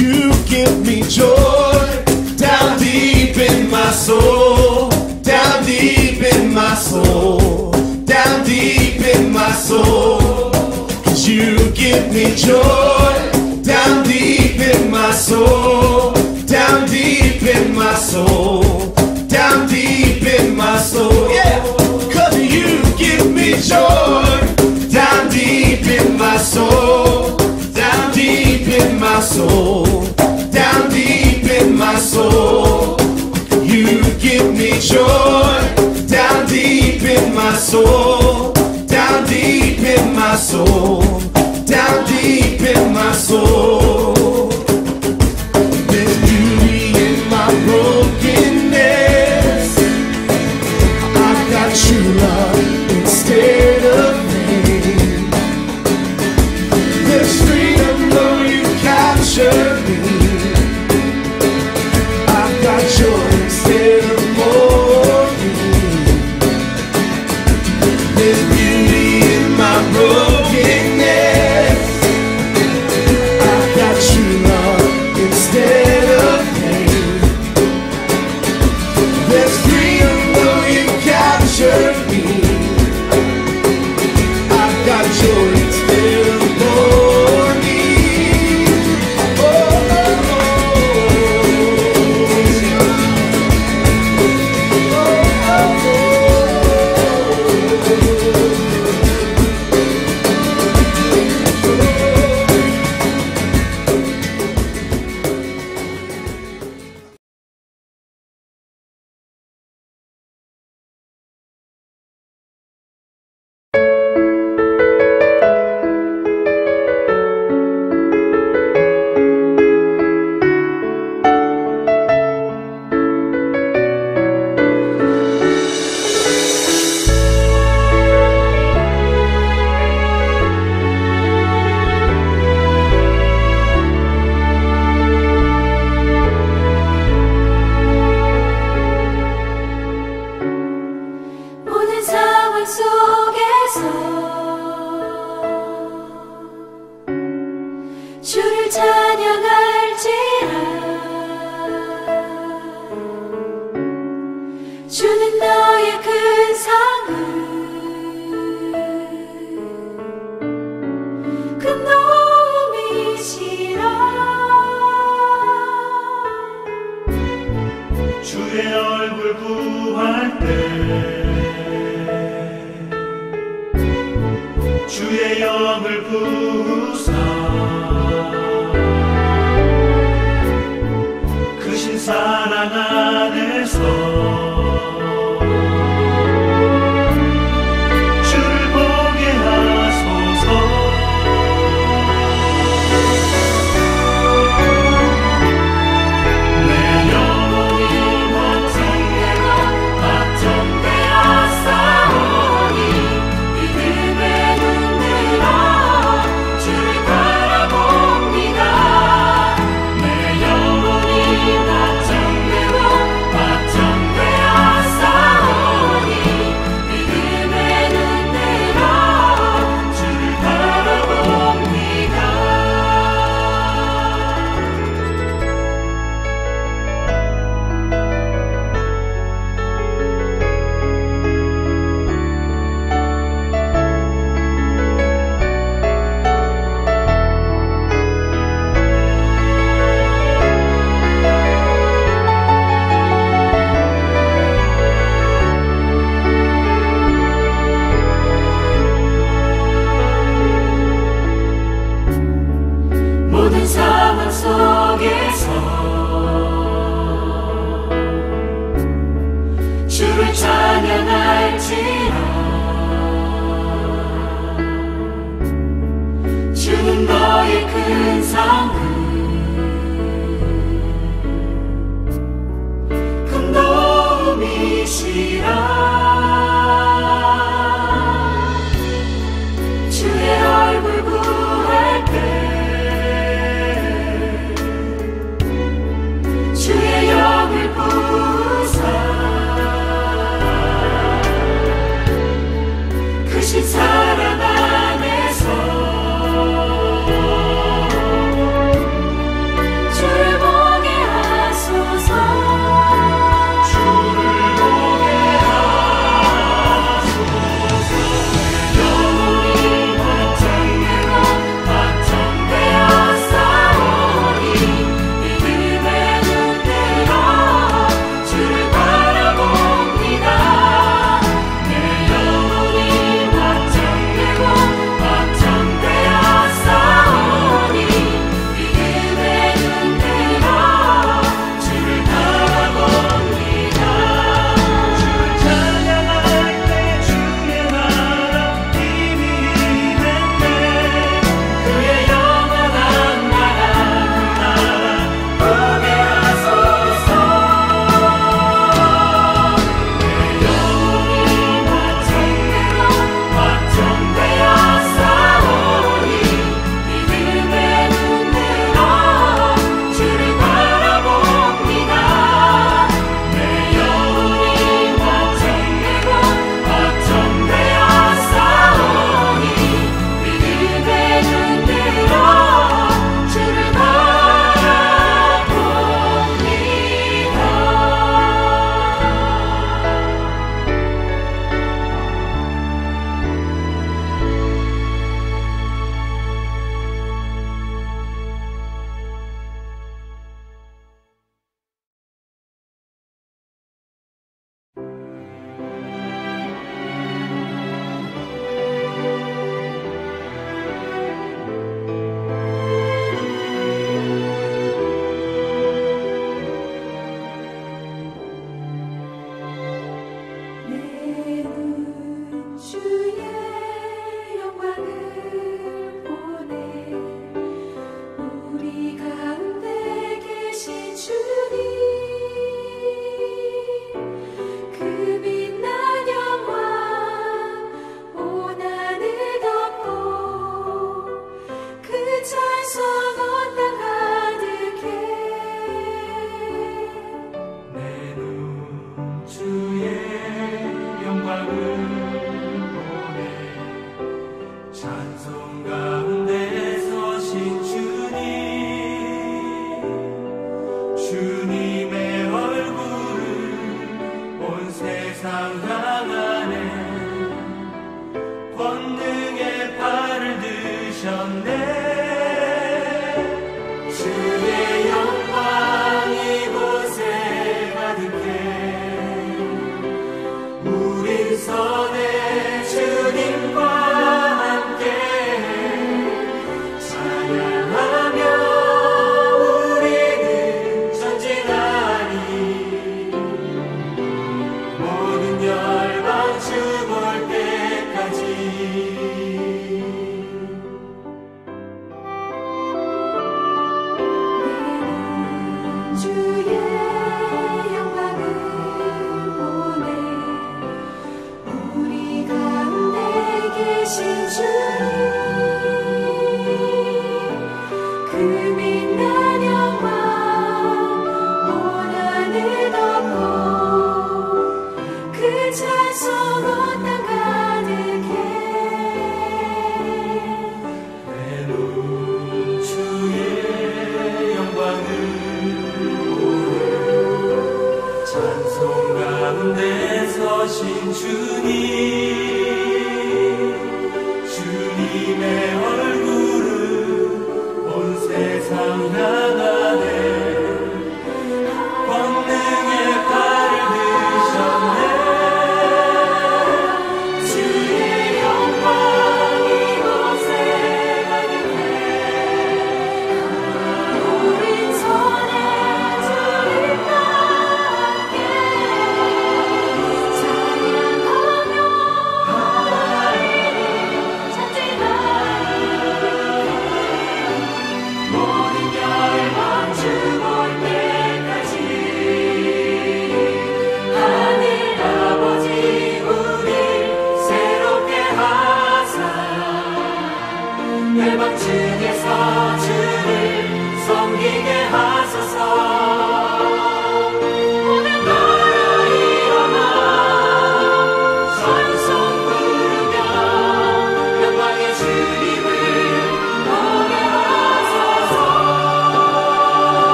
You give me joy down deep in my soul, down deep in my soul, down deep in my soul. 'Cause you give me joy down deep in my soul, down deep in my soul, down deep in my soul. Yeah, 'cause you give me joy down deep in my soul, down deep in my soul, down deep in my soul. You give me joy down deep in my soul, down deep in my soul, down deep in my soul. There's beauty in my brokenness. I've got true love instead of pain. There's freedom though you capture me. I've got joy instead of mourning. There's beauty in my brokenness. I've got true love instead of pain. There's freedom though you capture me. I've got joy instead of mourning. Oh, 모든 상황 속에서 주를 찬양할지라. 주는 너의 큰 상을 큰 도움이시라. 주의 얼굴 구할 때 주의 영을 부으사 크신 사랑 안에서 주를 보게 하소서. 내 영혼이 걱정되었사오니 믿음의 눈들어 주를 바라봅니다. 내 영혼이 걱정되고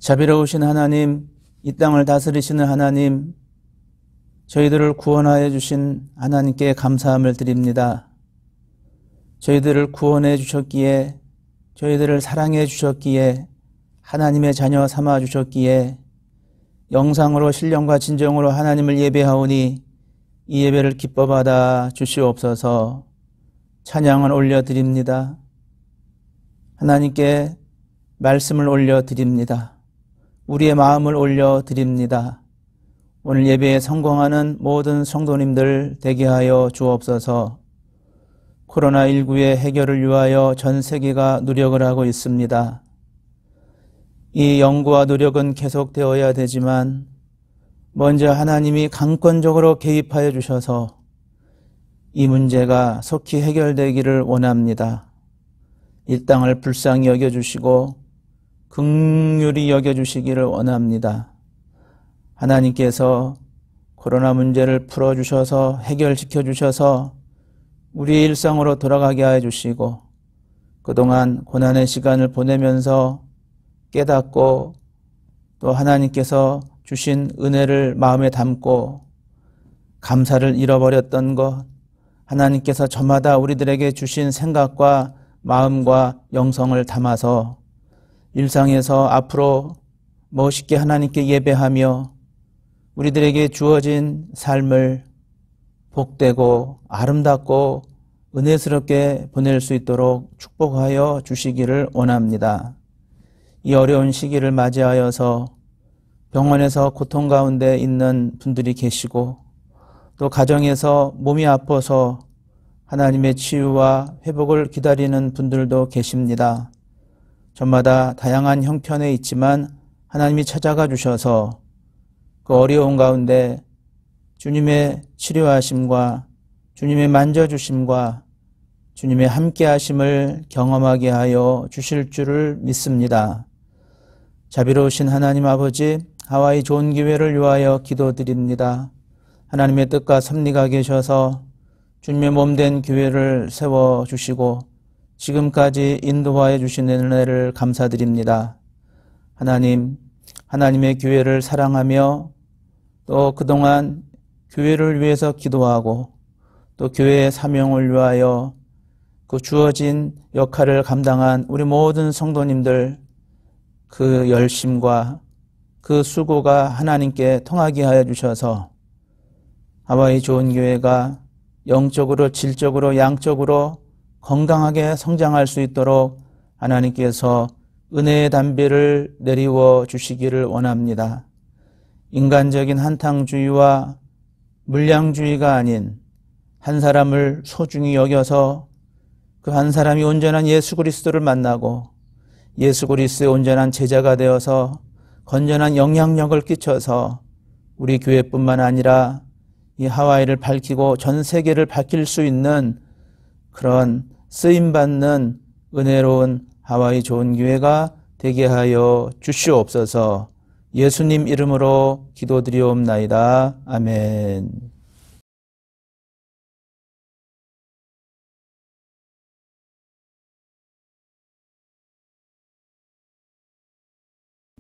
자비로우신 하나님, 이 땅을 다스리시는 하나님, 저희들을 구원하여 주신 하나님께 감사함을 드립니다. 저희들을 구원해 주셨기에, 저희들을 사랑해 주셨기에, 하나님의 자녀 삼아 주셨기에 영상으로 신령과 진정으로 하나님을 예배하오니 이 예배를 기뻐 받아 주시옵소서. 찬양을 올려드립니다. 하나님께 말씀을 올려드립니다. 우리의 마음을 올려드립니다. 오늘 예배에 성공하는 모든 성도님들 되게 하여 주옵소서. 코로나19의 해결을 위하여 전 세계가 노력을 하고 있습니다. 이 연구와 노력은 계속되어야 되지만 먼저 하나님이 강권적으로 개입하여 주셔서 이 문제가 속히 해결되기를 원합니다. 이 땅을 불쌍히 여겨주시고 긍휼히 여겨주시기를 원합니다. 하나님께서 코로나 문제를 풀어주셔서 해결시켜 주셔서 우리의 일상으로 돌아가게 해주시고 그동안 고난의 시간을 보내면서 깨닫고 또 하나님께서 주신 은혜를 마음에 담고 감사를 잃어버렸던 것, 하나님께서 저마다 우리들에게 주신 생각과 마음과 영성을 담아서 일상에서 앞으로 멋있게 하나님께 예배하며 우리들에게 주어진 삶을 복되고 아름답고 은혜스럽게 보낼 수 있도록 축복하여 주시기를 원합니다. 이 어려운 시기를 맞이하여서 병원에서 고통 가운데 있는 분들이 계시고 또 가정에서 몸이 아파서 하나님의 치유와 회복을 기다리는 분들도 계십니다. 저마다 다양한 형편에 있지만 하나님이 찾아가 주셔서 그 어려운 가운데 주님의 치료하심과 주님의 만져주심과 주님의 함께하심을 경험하게 하여 주실 줄을 믿습니다. 자비로우신 하나님 아버지, 하와이 좋은 기회를 위하여 기도드립니다. 하나님의 뜻과 섭리가 계셔서 주님의 몸된 교회를 세워주시고 지금까지 인도하여 주신 은혜를 감사드립니다. 하나님, 하나님의 교회를 사랑하며 또 그동안 교회를 위해서 기도하고 또 교회의 사명을 위하여 그 주어진 역할을 감당한 우리 모든 성도님들 그 열심과 그 수고가 하나님께 통하게 하여 주셔서 하와이 좋은 교회가 영적으로 질적으로 양적으로 건강하게 성장할 수 있도록 하나님께서 은혜의 담비를 내리워 주시기를 원합니다. 인간적인 한탕주의와 물량주의가 아닌 한 사람을 소중히 여겨서 그 한 사람이 온전한 예수 그리스도를 만나고 예수 그리스도의 온전한 제자가 되어서 건전한 영향력을 끼쳐서 우리 교회뿐만 아니라 이 하와이를 밝히고 전 세계를 밝힐 수 있는 그런 쓰임받는 은혜로운 하와이 좋은 교회가 되게 하여 주시옵소서. 예수님 이름으로 기도드리옵나이다. 아멘.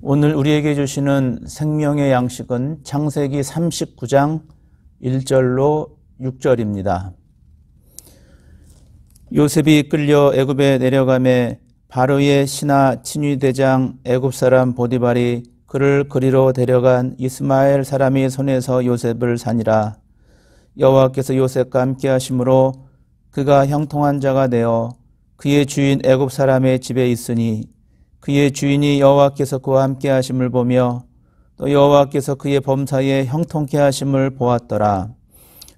오늘 우리에게 주시는 생명의 양식은 창세기 39장 1절로 6절입니다. 요셉이 끌려 애굽에 내려가매 바로의 신하 친위대장 애굽 사람 보디발이 그를 그리로 데려간 이스마엘 사람의 손에서 요셉을 산이라. 여호와께서 요셉과 함께 하심으로 그가 형통한 자가 되어 그의 주인 애굽 사람의 집에 있으니 그의 주인이 여호와께서 그와 함께 하심을 보며 또 여호와께서 그의 범사에 형통케 하심을 보았더라.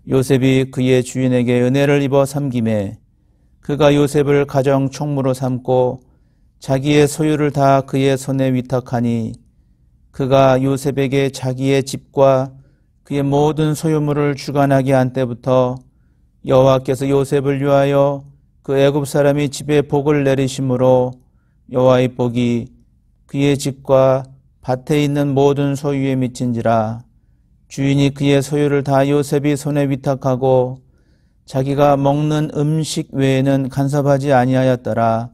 요셉이 그의 주인에게 은혜를 입어 섬기매 그가 요셉을 가정 총무로 삼고 자기의 소유를 다 그의 손에 위탁하니 그가 요셉에게 자기의 집과 그의 모든 소유물을 주관하게 한 때부터 여호와께서 요셉을 위하여 그 애굽 사람이 집에 복을 내리심으로 여호와의 복이 그의 집과 밭에 있는 모든 소유에 미친지라. 주인이 그의 소유를 다 요셉이 손에 위탁하고 자기가 먹는 음식 외에는 간섭하지 아니하였더라.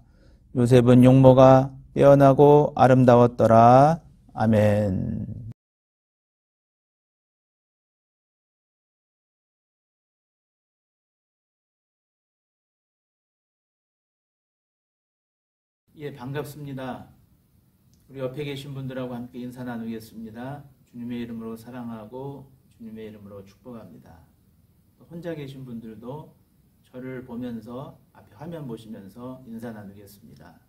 요셉은 용모가 빼어나고 아름다웠더라. 아멘. 예, 반갑습니다. 우리 옆에 계신 분들하고 함께 인사 나누겠습니다. 주님의 이름으로 사랑하고 주님의 이름으로 축복합니다. 혼자 계신 분들도 저를 보면서 앞에 화면 보시면서 인사 나누겠습니다.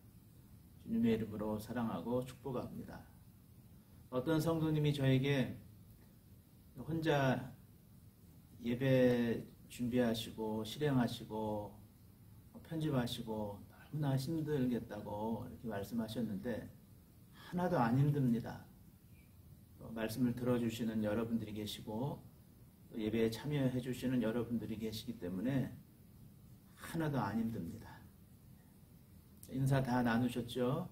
주님의 이름으로 사랑하고 축복합니다. 어떤 성도님이 저에게 혼자 예배 준비하시고 실행하시고 편집하시고 너무나 힘들겠다고 이렇게 말씀하셨는데 하나도 안 힘듭니다. 말씀을 들어주시는 여러분들이 계시고 예배에 참여해 주시는 여러분들이 계시기 때문에 하나도 안 힘듭니다. 인사 다 나누셨죠?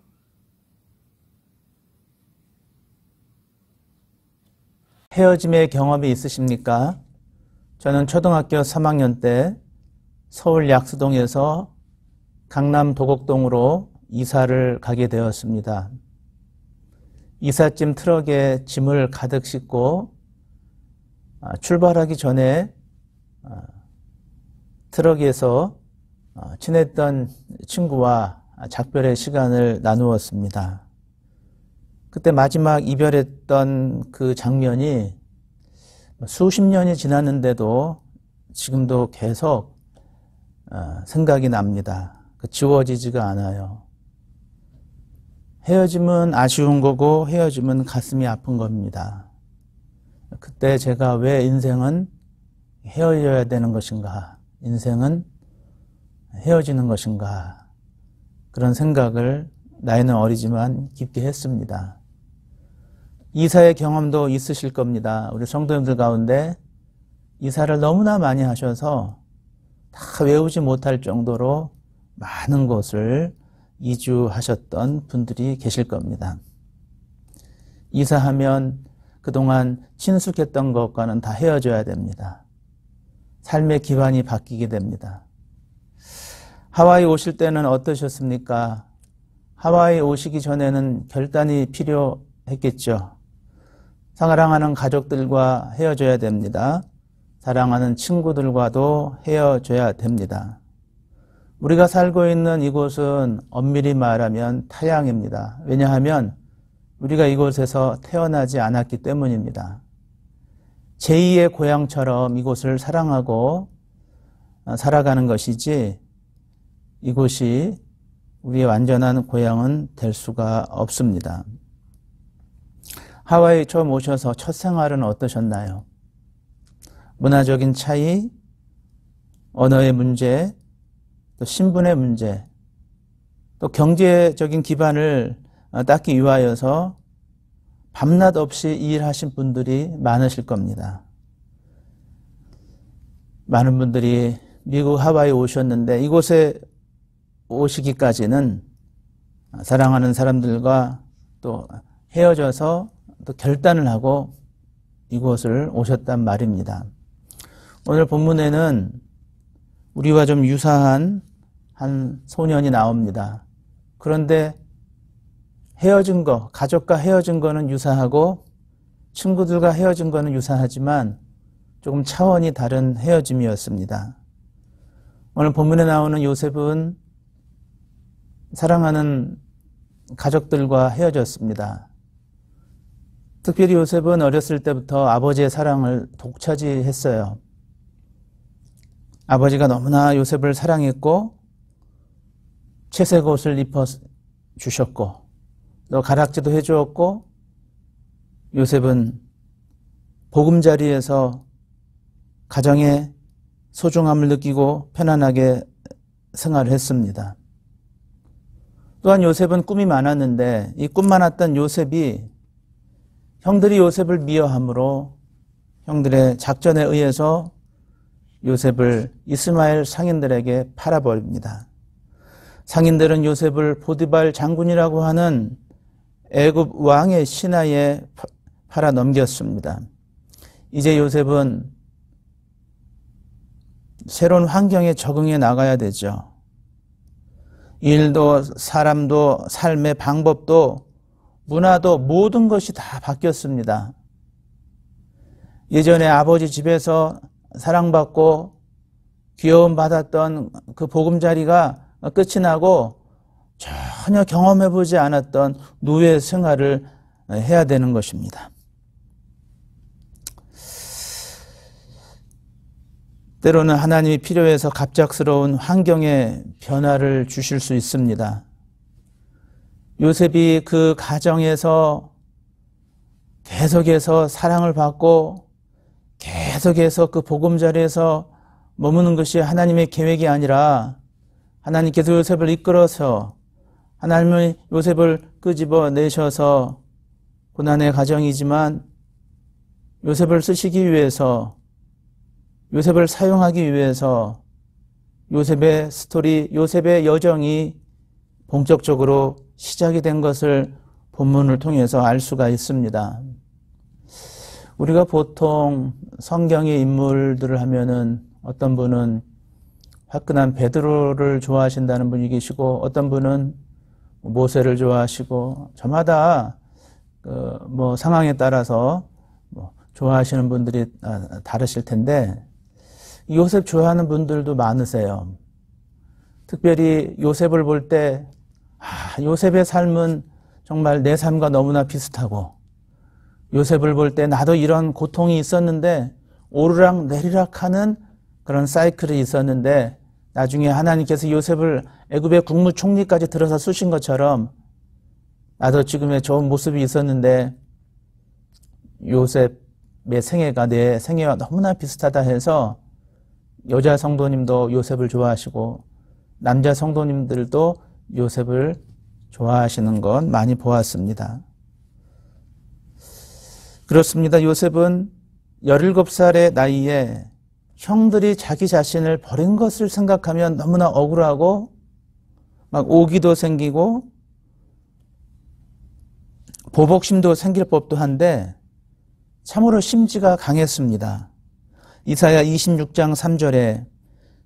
헤어짐의 경험이 있으십니까? 저는 초등학교 3학년 때 서울 약수동에서 강남 도곡동으로 이사를 가게 되었습니다. 이삿짐 트럭에 짐을 가득 싣고 출발하기 전에 트럭에서 친했던 친구와 작별의 시간을 나누었습니다. 그때 마지막 이별했던 그 장면이 수십 년이 지났는데도 지금도 계속 생각이 납니다. 지워지지가 않아요. 헤어짐은 아쉬운 거고 헤어짐은 가슴이 아픈 겁니다. 그때 제가 왜 인생은 헤어져야 되는 것인가, 인생은 헤어지는 것인가, 그런 생각을 나이는 어리지만 깊게 했습니다. 이사의 경험도 있으실 겁니다. 우리 성도님들 가운데 이사를 너무나 많이 하셔서 다 외우지 못할 정도로 많은 곳을 이주하셨던 분들이 계실 겁니다. 이사하면 그동안 친숙했던 것과는 다 헤어져야 됩니다. 삶의 기반이 바뀌게 됩니다. 하와이 오실 때는 어떠셨습니까? 하와이 오시기 전에는 결단이 필요했겠죠. 사랑하는 가족들과 헤어져야 됩니다. 사랑하는 친구들과도 헤어져야 됩니다. 우리가 살고 있는 이곳은 엄밀히 말하면 타향입니다. 왜냐하면 우리가 이곳에서 태어나지 않았기 때문입니다. 제2의 고향처럼 이곳을 사랑하고 살아가는 것이지 이곳이 우리의 완전한 고향은 될 수가 없습니다. 하와이 처음 오셔서 첫 생활은 어떠셨나요? 문화적인 차이, 언어의 문제, 또 신분의 문제, 또 경제적인 기반을 쌓기 위하여서 밤낮 없이 일하신 분들이 많으실 겁니다. 많은 분들이 미국 하와이 오셨는데 이곳에 오시기까지는 사랑하는 사람들과 또 헤어져서 또 결단을 하고 이곳을 오셨단 말입니다. 오늘 본문에는 우리와 좀 유사한 한 소년이 나옵니다. 그런데 헤어진 거, 가족과 헤어진 거는 유사하고 친구들과 헤어진 거는 유사하지만 조금 차원이 다른 헤어짐이었습니다. 오늘 본문에 나오는 요셉은 사랑하는 가족들과 헤어졌습니다. 특별히 요셉은 어렸을 때부터 아버지의 사랑을 독차지했어요. 아버지가 너무나 요셉을 사랑했고 채색 옷을 입혀 주셨고 또 가락지도 해주었고 요셉은 보금자리에서 가정의 소중함을 느끼고 편안하게 생활을 했습니다. 또한 요셉은 꿈이 많았는데 이 꿈 많았던 요셉이 형들이 요셉을 미워함으로 형들의 작전에 의해서 요셉을 이스마엘 상인들에게 팔아버립니다. 상인들은 요셉을 보디발 장군이라고 하는 애굽 왕의 신하에 팔아 넘겼습니다. 이제 요셉은 새로운 환경에 적응해 나가야 되죠. 일도 사람도 삶의 방법도 문화도 모든 것이 다 바뀌었습니다. 예전에 아버지 집에서 사랑받고 귀여움 받았던 그 보금자리가 끝이 나고 전혀 경험해보지 않았던 노예 생활을 해야 되는 것입니다. 때로는 하나님이 필요해서 갑작스러운 환경에 변화를 주실 수 있습니다. 요셉이 그 가정에서 계속해서 사랑을 받고 계속해서 그 보금자리에서 머무는 것이 하나님의 계획이 아니라 하나님께서 요셉을 이끌어서 하나님은 요셉을 끄집어내셔서 고난의 가정이지만 요셉을 쓰시기 위해서 요셉을 사용하기 위해서 요셉의 스토리, 요셉의 여정이 본격적으로 시작이 된 것을 본문을 통해서 알 수가 있습니다. 우리가 보통 성경의 인물들을 하면은 어떤 분은 화끈한 베드로를 좋아하신다는 분이 계시고 어떤 분은 모세를 좋아하시고 저마다 뭐 상황에 따라서 좋아하시는 분들이 다르실 텐데 요셉 좋아하는 분들도 많으세요. 특별히 요셉을 볼 때 요셉의 삶은 정말 내 삶과 너무나 비슷하고 요셉을 볼 때 나도 이런 고통이 있었는데 오르락 내리락 하는 그런 사이클이 있었는데 나중에 하나님께서 요셉을 애굽의 국무총리까지 들어서 쓰신 것처럼 나도 지금의 좋은 모습이 있었는데 요셉의 생애가 내 생애와 너무나 비슷하다 해서 여자 성도님도 요셉을 좋아하시고 남자 성도님들도 요셉을 좋아하시는 건 많이 보았습니다. 그렇습니다. 요셉은 17살의 나이에 형들이 자기 자신을 버린 것을 생각하면 너무나 억울하고 막 오기도 생기고 보복심도 생길 법도 한데 참으로 심지가 강했습니다. 이사야 26장 3절에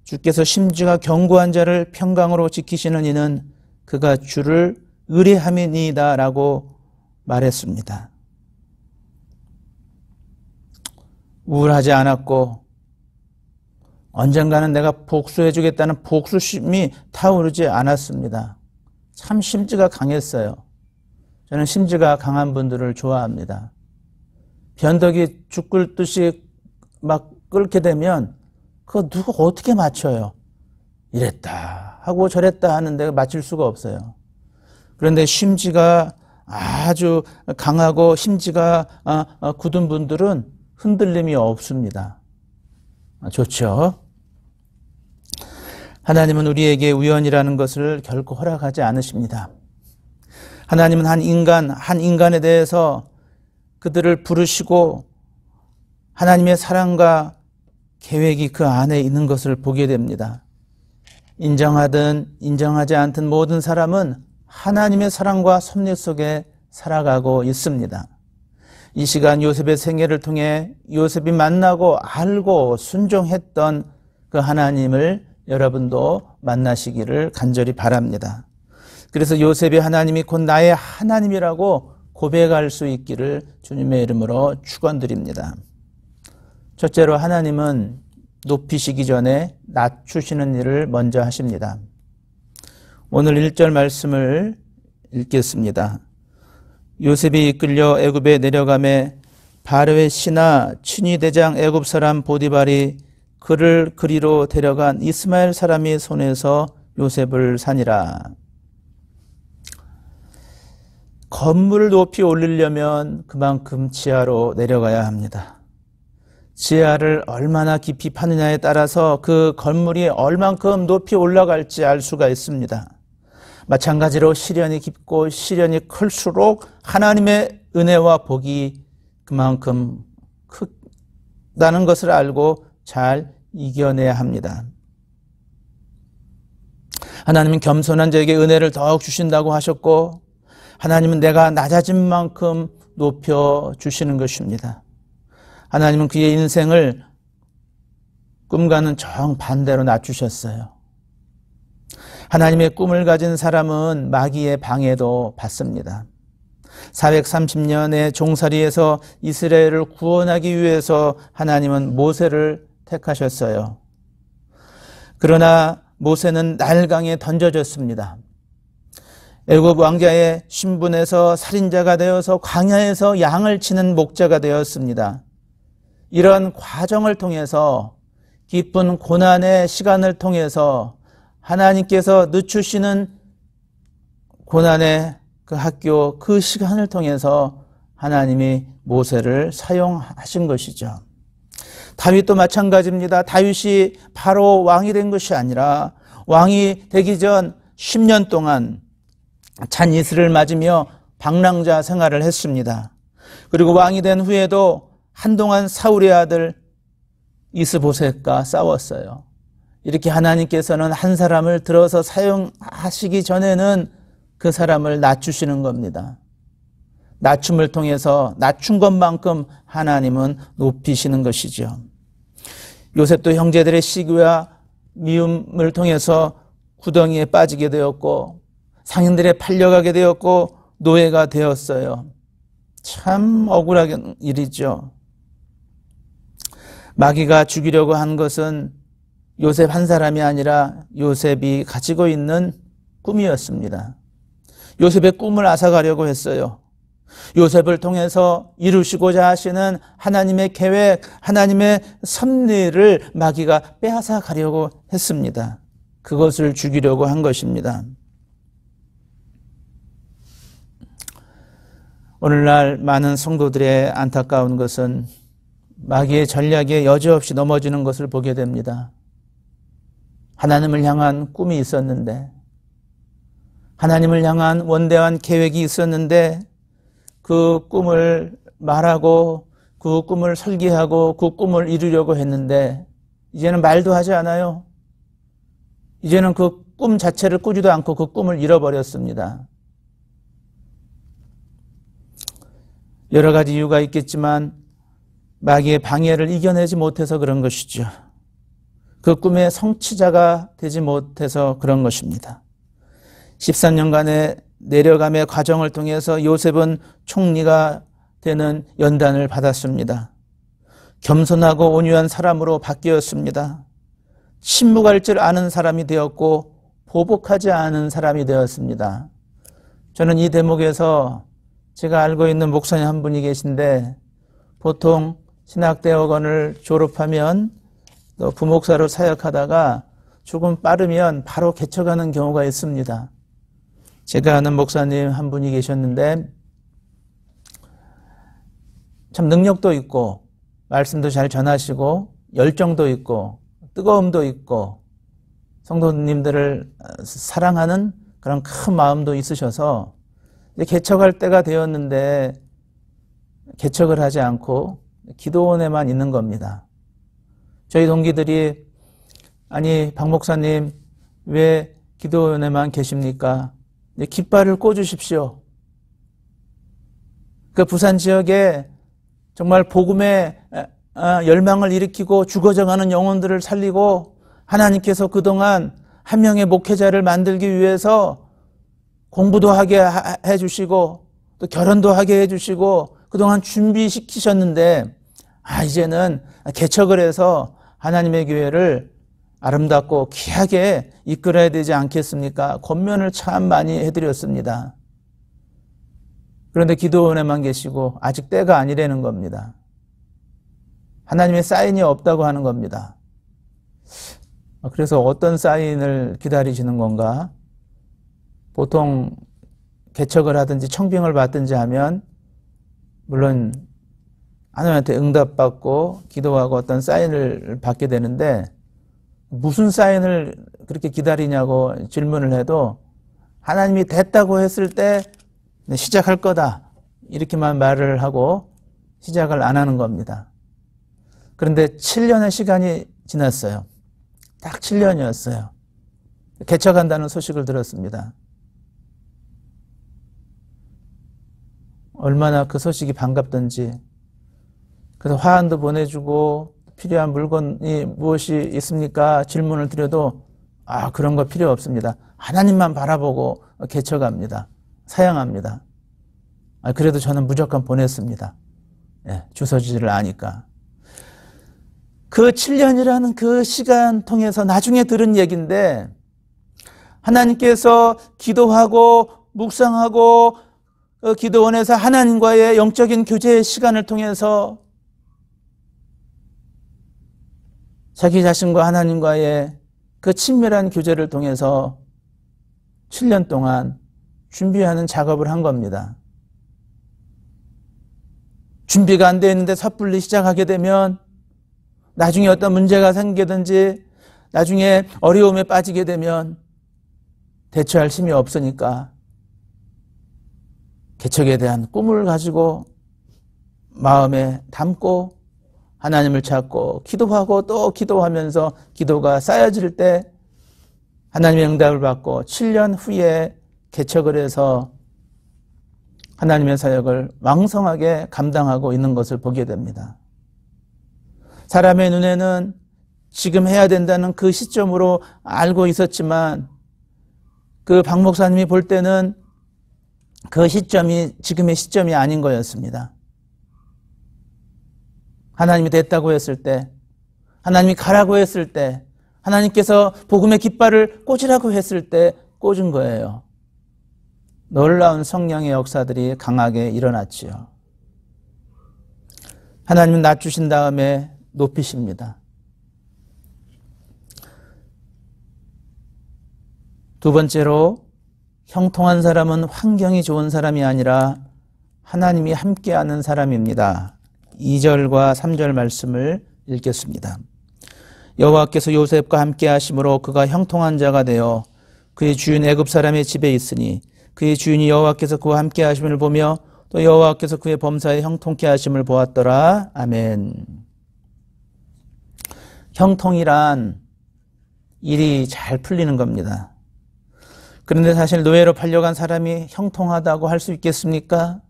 주께서 심지가 견고한 자를 평강으로 지키시는 이는 그가 주를 의뢰함이니이다 라고 말했습니다. 우울하지 않았고 언젠가는 내가 복수해주겠다는 복수심이 타오르지 않았습니다. 참 심지가 강했어요. 저는 심지가 강한 분들을 좋아합니다. 변덕이 죽 끓듯이 막 끓게 되면 그거 누가 어떻게 맞춰요? 이랬다 하고 저랬다 하는데 맞출 수가 없어요. 그런데 심지가 아주 강하고 심지가 굳은 분들은 흔들림이 없습니다. 좋죠? 하나님은 우리에게 우연이라는 것을 결코 허락하지 않으십니다. 하나님은 한 인간에 대해서 그들을 부르시고 하나님의 사랑과 계획이 그 안에 있는 것을 보게 됩니다. 인정하든 인정하지 않든 모든 사람은 하나님의 사랑과 섭리 속에 살아가고 있습니다. 이 시간 요셉의 생애를 통해 요셉이 만나고 알고 순종했던 그 하나님을 여러분도 만나시기를 간절히 바랍니다. 그래서 요셉이 하나님이 곧 나의 하나님이라고 고백할 수 있기를 주님의 이름으로 축원드립니다. 첫째로 하나님은 높이시기 전에 낮추시는 일을 먼저 하십니다. 오늘 1절 말씀을 읽겠습니다. 요셉이 이끌려 애굽에 내려가매 바로의 신하 친위대장 애굽 사람 보디발이 그를 그리로 데려간 이스마엘 사람이 손에서 요셉을 사니라. 건물을 높이 올리려면 그만큼 지하로 내려가야 합니다. 지하를 얼마나 깊이 파느냐에 따라서 그 건물이 얼만큼 높이 올라갈지 알 수가 있습니다. 마찬가지로 시련이 깊고 시련이 클수록 하나님의 은혜와 복이 그만큼 크다는 것을 알고 잘 이겨내야 합니다. 하나님은 겸손한 자에게 은혜를 더욱 주신다고 하셨고 하나님은 내가 낮아진 만큼 높여주시는 것입니다. 하나님은 그의 인생을 꿈과는 정반대로 낮추셨어요. 하나님의 꿈을 가진 사람은 마귀의 방해도 받습니다. 430년의 종살이에서 이스라엘을 구원하기 위해서 하나님은 모세를 택하셨어요. 그러나 모세는 날강에 던져졌습니다. 애굽 왕자의 신분에서 살인자가 되어서 광야에서 양을 치는 목자가 되었습니다. 이런 과정을 통해서 깊은 고난의 시간을 통해서 하나님께서 늦추시는 고난의 그 학교, 그 시간을 통해서 하나님이 모세를 사용하신 것이죠. 다윗도 마찬가지입니다. 다윗이 바로 왕이 된 것이 아니라 왕이 되기 전 10년 동안 잔 이슬을 맞으며 방랑자 생활을 했습니다. 그리고 왕이 된 후에도 한동안 사울의 아들 이스보셋과 싸웠어요. 이렇게 하나님께서는 한 사람을 들어서 사용하시기 전에는 그 사람을 낮추시는 겁니다. 낮춤을 통해서 낮춘 것만큼 하나님은 높이시는 것이죠. 요셉도 형제들의 시기와 미움을 통해서 구덩이에 빠지게 되었고 상인들에 팔려가게 되었고 노예가 되었어요. 참 억울한 일이죠. 마귀가 죽이려고 한 것은 요셉 한 사람이 아니라 요셉이 가지고 있는 꿈이었습니다. 요셉의 꿈을 앗아가려고 했어요. 요셉을 통해서 이루시고자 하시는 하나님의 계획, 하나님의 섭리를 마귀가 빼앗아 가려고 했습니다. 그것을 죽이려고 한 것입니다. 오늘날 많은 성도들의 안타까운 것은 마귀의 전략에 여지없이 넘어지는 것을 보게 됩니다. 하나님을 향한 꿈이 있었는데, 하나님을 향한 원대한 계획이 있었는데 그 꿈을 말하고 그 꿈을 설계하고 그 꿈을 이루려고 했는데 이제는 말도 하지 않아요. 이제는 그 꿈 자체를 꾸지도 않고 그 꿈을 잃어버렸습니다. 여러 가지 이유가 있겠지만 마귀의 방해를 이겨내지 못해서 그런 것이죠. 그 꿈의 성취자가 되지 못해서 그런 것입니다. 13년간의 내려감의 과정을 통해서 요셉은 총리가 되는 연단을 받았습니다. 겸손하고 온유한 사람으로 바뀌었습니다. 침묵할 줄 아는 사람이 되었고 보복하지 않은 사람이 되었습니다. 저는 이 대목에서 제가 알고 있는 목사님 한 분이 계신데 보통 신학대학원을 졸업하면 또 부목사로 사역하다가 조금 빠르면 바로 개척하는 경우가 있습니다. 제가 아는 목사님 한 분이 계셨는데 참 능력도 있고 말씀도 잘 전하시고 열정도 있고 뜨거움도 있고 성도님들을 사랑하는 그런 큰 마음도 있으셔서 개척할 때가 되었는데 개척을 하지 않고 기도원에만 있는 겁니다. 저희 동기들이 아니 박 목사님 왜 기도원에만 계십니까? 깃발을 꽂으십시오. 그 부산 지역에 정말 복음의 열망을 일으키고 죽어져가는 영혼들을 살리고 하나님께서 그동안 한 명의 목회자를 만들기 위해서 공부도 하게 해주시고 또 결혼도 하게 해주시고 그동안 준비시키셨는데 이제는 개척을 해서 하나님의 교회를 아름답고 귀하게 이끌어야 되지 않겠습니까? 권면을 참 많이 해드렸습니다. 그런데 기도원에만 계시고 아직 때가 아니라는 겁니다. 하나님의 사인이 없다고 하는 겁니다. 그래서 어떤 사인을 기다리시는 건가? 보통 개척을 하든지 청빙을 받든지 하면 물론 하나님한테 응답받고 기도하고 어떤 사인을 받게 되는데 무슨 사인을 그렇게 기다리냐고 질문을 해도 하나님이 됐다고 했을 때 시작할 거다 이렇게만 말을 하고 시작을 안 하는 겁니다. 그런데 7년의 시간이 지났어요. 딱 7년이었어요. 개척한다는 소식을 들었습니다. 얼마나 그 소식이 반갑던지. 그래서 화환도 보내주고 필요한 물건이 무엇이 있습니까? 질문을 드려도 그런 거 필요 없습니다. 하나님만 바라보고 개척합니다. 사양합니다. 그래도 저는 무조건 보냈습니다. 주소지를 아니까. 그 7년이라는 그 시간 통해서 나중에 들은 얘기인데 하나님께서 기도하고 묵상하고 기도원에서 하나님과의 영적인 교제의 시간을 통해서 자기 자신과 하나님과의 그 친밀한 교제를 통해서 7년 동안 준비하는 작업을 한 겁니다. 준비가 안 되어 있는데 섣불리 시작하게 되면 나중에 어떤 문제가 생기든지 나중에 어려움에 빠지게 되면 대처할 힘이 없으니까 개척에 대한 꿈을 가지고 마음에 담고 하나님을 찾고 기도하고 또 기도하면서 기도가 쌓여질 때 하나님의 응답을 받고 7년 후에 개척을 해서 하나님의 사역을 왕성하게 감당하고 있는 것을 보게 됩니다. 사람의 눈에는 지금 해야 된다는 그 시점으로 알고 있었지만 그 박 목사님이 볼 때는 그 시점이 지금의 시점이 아닌 거였습니다. 하나님이 됐다고 했을 때, 하나님이 가라고 했을 때, 하나님께서 복음의 깃발을 꽂으라고 했을 때 꽂은 거예요. 놀라운 성령의 역사들이 강하게 일어났지요. 하나님은 낮추신 다음에 높이십니다. 두 번째로 형통한 사람은 환경이 좋은 사람이 아니라 하나님이 함께하는 사람입니다. 2절과 3절 말씀을 읽겠습니다. 여호와께서 요셉과 함께 하심으로 그가 형통한 자가 되어 그의 주인 애굽 사람의 집에 있으니 그의 주인이 여호와께서 그와 함께 하심을 보며 또 여호와께서 그의 범사에 형통케 하심을 보았더라. 아멘. 형통이란 일이 잘 풀리는 겁니다. 그런데 사실 노예로 팔려간 사람이 형통하다고 할 수 있겠습니까?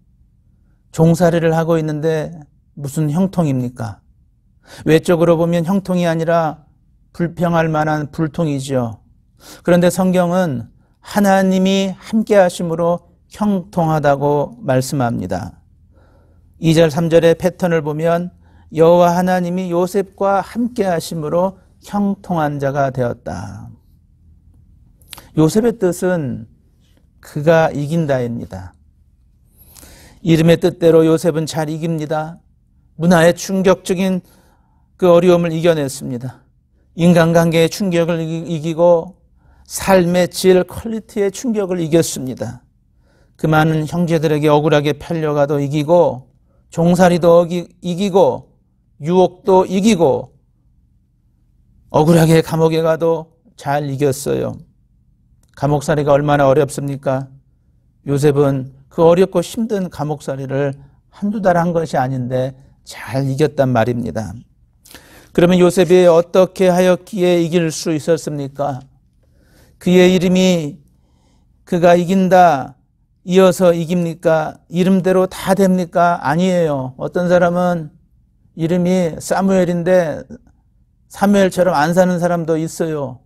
종살이를 하고 있는데 무슨 형통입니까? 외적으로 보면 형통이 아니라 불평할 만한 불통이죠. 그런데 성경은 하나님이 함께 하심으로 형통하다고 말씀합니다. 2절 3절의 패턴을 보면 여호와 하나님이 요셉과 함께 하심으로 형통한 자가 되었다. 요셉의 뜻은 그가 이긴다입니다. 이름의 뜻대로 요셉은 잘 이깁니다. 문화의 충격적인 그 어려움을 이겨냈습니다. 인간관계의 충격을 이기고 삶의 질, 퀄리티의 충격을 이겼습니다. 그 많은 형제들에게 억울하게 팔려가도 이기고 종살이도 이기고 유혹도 이기고 억울하게 감옥에 가도 잘 이겼어요. 감옥살이가 얼마나 어렵습니까? 요셉은 그 어렵고 힘든 감옥살이를 한두 달 한 것이 아닌데 잘 이겼단 말입니다. 그러면 요셉이 어떻게 하였기에 이길 수 있었습니까? 그의 이름이 그가 이긴다, 이어서 이깁니까? 이름대로 다 됩니까? 아니에요. 어떤 사람은 이름이 사무엘인데 사무엘처럼 안 사는 사람도 있어요.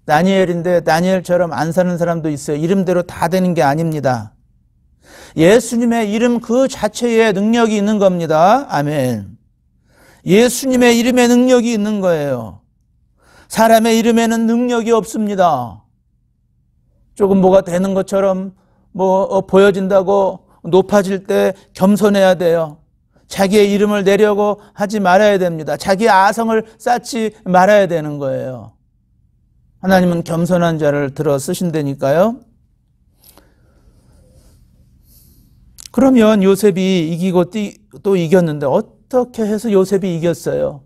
다니엘인데 다니엘처럼 안 사는 사람도 있어요. 이름대로 다 되는 게 아닙니다. 예수님의 이름 그 자체에 능력이 있는 겁니다. 아멘. 예수님의 이름에 능력이 있는 거예요. 사람의 이름에는 능력이 없습니다. 조금 뭐가 되는 것처럼 보여진다고 높아질 때 겸손해야 돼요. 자기의 이름을 내려고 하지 말아야 됩니다. 자기의 아성을 쌓지 말아야 되는 거예요. 하나님은 겸손한 자를 들어 쓰신다니까요. 그러면 요셉이 이기고 또 이겼는데 어떻게 해서 요셉이 이겼어요?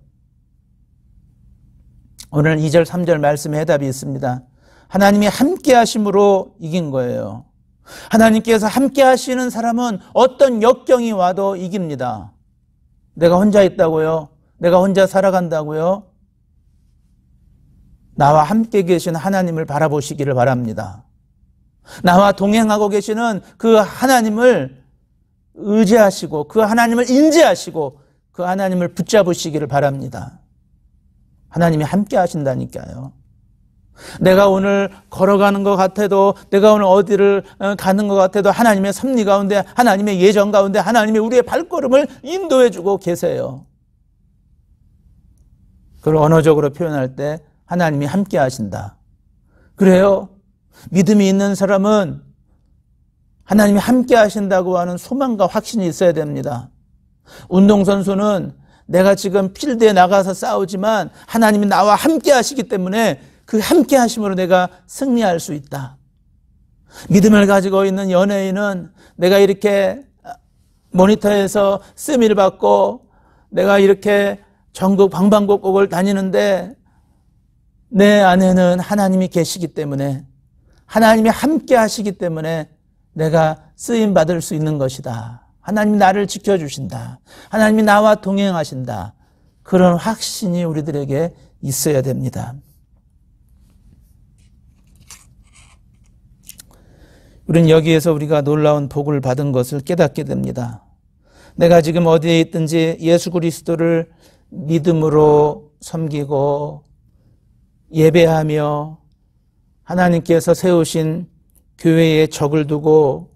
오늘 2절 3절 말씀에 해답이 있습니다. 하나님이 함께 하심으로 이긴 거예요. 하나님께서 함께 하시는 사람은 어떤 역경이 와도 이깁니다. 내가 혼자 있다고요? 내가 혼자 살아간다고요? 나와 함께 계신 하나님을 바라보시기를 바랍니다. 나와 동행하고 계시는 그 하나님을 의지하시고 그 하나님을 인지하시고 그 하나님을 붙잡으시기를 바랍니다. 하나님이 함께 하신다니까요. 내가 오늘 걸어가는 것 같아도, 내가 오늘 어디를 가는 것 같아도 하나님의 섭리 가운데, 하나님의 예정 가운데 하나님이 우리의 발걸음을 인도해 주고 계세요. 그걸 언어적으로 표현할 때 하나님이 함께 하신다. 그래요. 믿음이 있는 사람은 하나님이 함께 하신다고 하는 소망과 확신이 있어야 됩니다. 운동선수는 내가 지금 필드에 나가서 싸우지만 하나님이 나와 함께 하시기 때문에 그 함께 하심으로 내가 승리할 수 있다. 믿음을 가지고 있는 연예인은 내가 이렇게 모니터에서 쓰미를 받고 내가 이렇게 전국 방방곡곡을 다니는데 내 안에는 하나님이 계시기 때문에, 하나님이 함께 하시기 때문에 내가 쓰임받을 수 있는 것이다. 하나님이 나를 지켜주신다. 하나님이 나와 동행하신다. 그런 확신이 우리들에게 있어야 됩니다. 우리는 여기에서 우리가 놀라운 복을 받은 것을 깨닫게 됩니다. 내가 지금 어디에 있든지 예수 그리스도를 믿음으로 섬기고 예배하며 하나님께서 세우신 교회에 적을 두고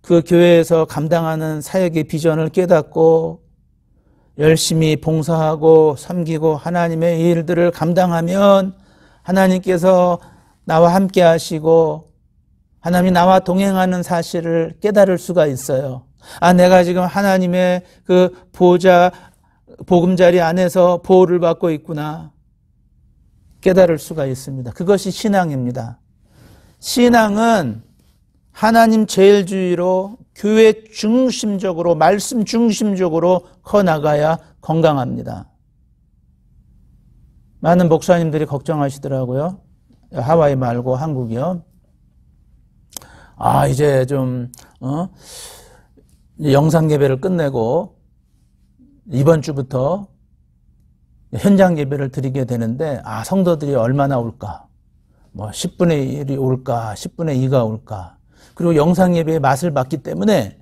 그 교회에서 감당하는 사역의 비전을 깨닫고 열심히 봉사하고 섬기고 하나님의 일들을 감당하면 하나님께서 나와 함께 하시고 하나님이 나와 동행하는 사실을 깨달을 수가 있어요. 아, 내가 지금 하나님의 그 보호자, 보금자리 안에서 보호를 받고 있구나. 깨달을 수가 있습니다. 그것이 신앙입니다. 신앙은 하나님 제일주의로 교회 중심적으로 말씀 중심적으로 커나가야 건강합니다. 많은 목사님들이 걱정하시더라고요. 하와이 말고 한국이요. 아, 이제 좀 영상 예배를 끝내고 이번 주부터 현장 예배를 드리게 되는데 성도들이 얼마나 올까? 뭐 10분의 1이 올까? 10분의 2가 올까? 그리고 영상 예배의 맛을 봤기 때문에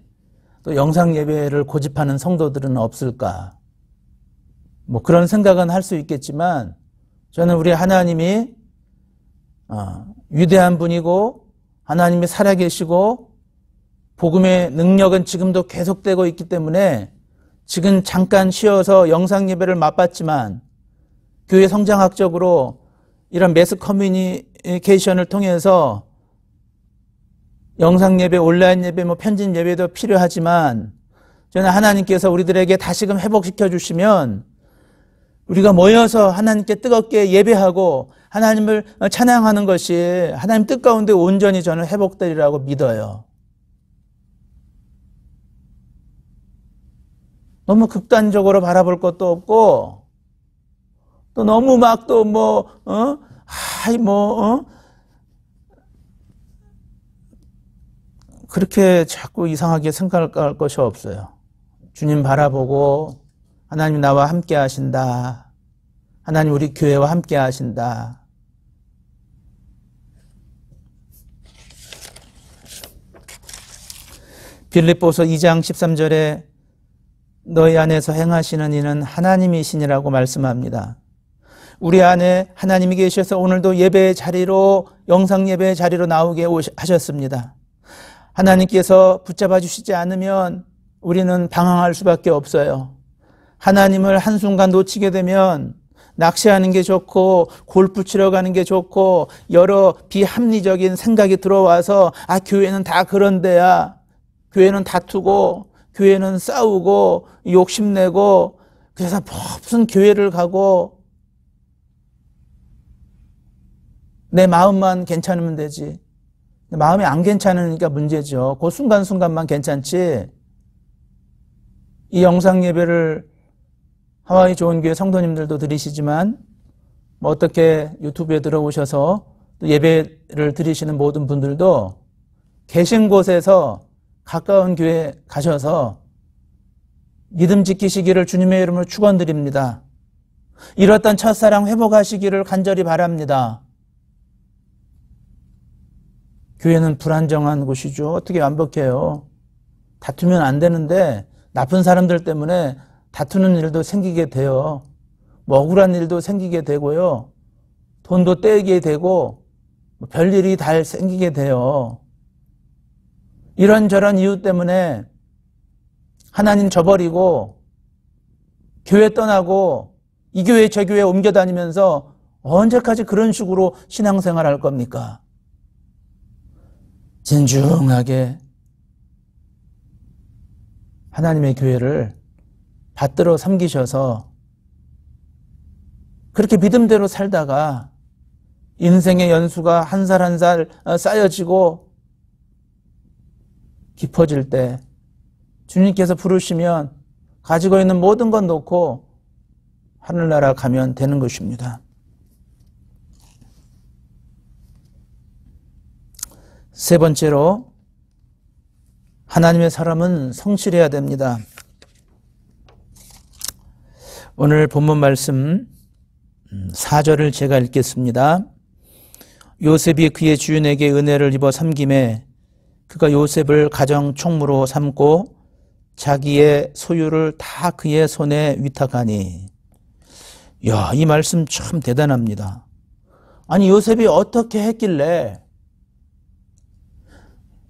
또 영상 예배를 고집하는 성도들은 없을까? 뭐 그런 생각은 할 수 있겠지만 저는 우리 하나님이 위대한 분이고 하나님이 살아계시고 복음의 능력은 지금도 계속되고 있기 때문에 지금 잠깐 쉬어서 영상 예배를 맛봤지만 교회 성장학적으로 이런 매스 커뮤니케이션을 통해서 영상 예배, 온라인 예배, 편집 예배도 필요하지만 저는 하나님께서 우리들에게 다시금 회복시켜 주시면 우리가 모여서 하나님께 뜨겁게 예배하고 하나님을 찬양하는 것이 하나님 뜻 가운데 온전히 저는 회복되리라고 믿어요. 너무 극단적으로 바라볼 것도 없고 또 너무 막 또 그렇게 자꾸 이상하게 생각할 것이 없어요. 주님 바라보고 하나님 나와 함께 하신다. 하나님 우리 교회와 함께 하신다. 빌립보서 2장 13절에 너희 안에서 행하시는 이는 하나님이시니라고 말씀합니다. 우리 안에 하나님이 계셔서 오늘도 예배의 자리로 영상 예배의 자리로 나오게 하셨습니다. 하나님께서 붙잡아 주시지 않으면 우리는 방황할 수밖에 없어요. 하나님을 한순간 놓치게 되면 낚시하는 게 좋고 골프 치러 가는 게 좋고 여러 비합리적인 생각이 들어와서 교회는 다 그런 데야. 교회는 다투고 교회는 싸우고 욕심내고 그래서 무슨 교회를 가고 내 마음만 괜찮으면 되지. 마음이 안 괜찮으니까 문제죠. 그 순간순간만 괜찮지. 이 영상 예배를 하와이 좋은 교회 성도님들도 들으시지만 어떻게 유튜브에 들어오셔서 또 예배를 드리시는 모든 분들도 계신 곳에서 가까운 교회 가셔서 믿음 지키시기를 주님의 이름으로 축원드립니다. 잃었던 첫사랑 회복하시기를 간절히 바랍니다. 교회는 불안정한 곳이죠. 어떻게 완벽해요. 다투면 안 되는데 나쁜 사람들 때문에 다투는 일도 생기게 돼요. 억울한 일도 생기게 되고요. 돈도 떼게 되고 별일이 다 생기게 돼요. 이런저런 이유 때문에 하나님 저버리고 교회 떠나고 이 교회 저 교회 옮겨 다니면서 언제까지 그런 식으로 신앙생활 할 겁니까? 진중하게 하나님의 교회를 받들어 섬기셔서 그렇게 믿음대로 살다가 인생의 연수가 한 살 한 살 쌓여지고 깊어질 때 주님께서 부르시면 가지고 있는 모든 건 놓고 하늘나라 가면 되는 것입니다. 세 번째로 하나님의 사람은 성실해야 됩니다. 오늘 본문 말씀 4절을 제가 읽겠습니다. 요셉이 그의 주인에게 은혜를 입어 섬김에 그가 요셉을 가정 총무로 삼고 자기의 소유를 다 그의 손에 위탁하니. 야, 이 말씀 참 대단합니다. 아니, 요셉이 어떻게 했길래,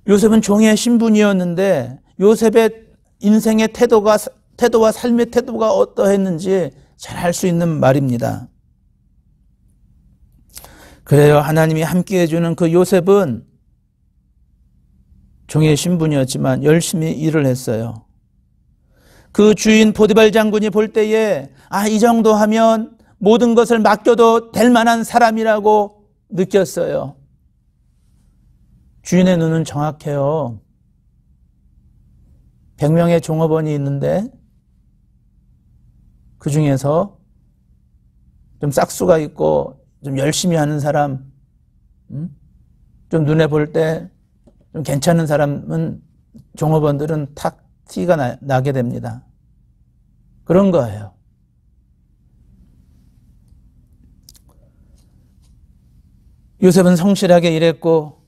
요셉은 종의 신분이었는데 요셉의 인생의 태도와 삶의 태도가 어떠했는지 잘 알 수 있는 말입니다. 그래요. 하나님이 함께 해주는 그 요셉은 종의 신분이었지만 열심히 일을 했어요. 그 주인 보디발 장군이 볼 때에 이 정도 하면 모든 것을 맡겨도 될 만한 사람이라고 느꼈어요. 주인의 눈은 정확해요. 100명의 종업원이 있는데 그 중에서 좀 싹수가 있고 좀 열심히 하는 사람, 좀 눈에 볼 때 좀 괜찮은 사람은 종업원들은 탁 티가 나게 됩니다. 그런 거예요. 요셉은 성실하게 일했고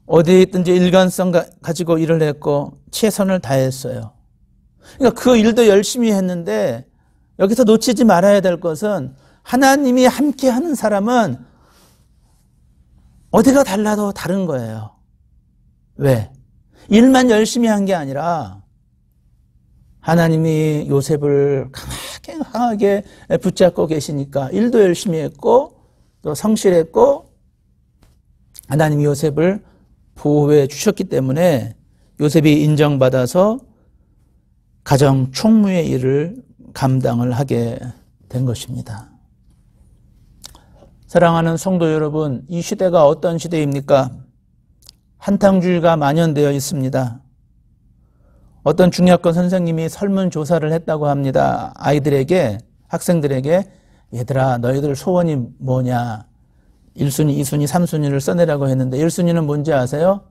어디에 있든지 일관성 가지고 일을 했고 최선을 다했어요. 그러니까 그 일도 열심히 했는데 여기서 놓치지 말아야 될 것은 하나님이 함께 하는 사람은 어디가 달라도 다른 거예요. 왜? 일만 열심히 한 게 아니라 하나님이 요셉을 강하게 붙잡고 계시니까 일도 열심히 했고 또 성실했고 하나님이 요셉을 보호해 주셨기 때문에 요셉이 인정받아서 가정 총무의 일을 감당을 하게 된 것입니다. 사랑하는 성도 여러분, 이 시대가 어떤 시대입니까? 한탕주의가 만연되어 있습니다. 어떤 중학교 선생님이 설문조사를 했다고 합니다. 아이들에게, 학생들에게 얘들아 너희들 소원이 뭐냐? 1순위, 2순위, 3순위를 써내라고 했는데 1순위는 뭔지 아세요?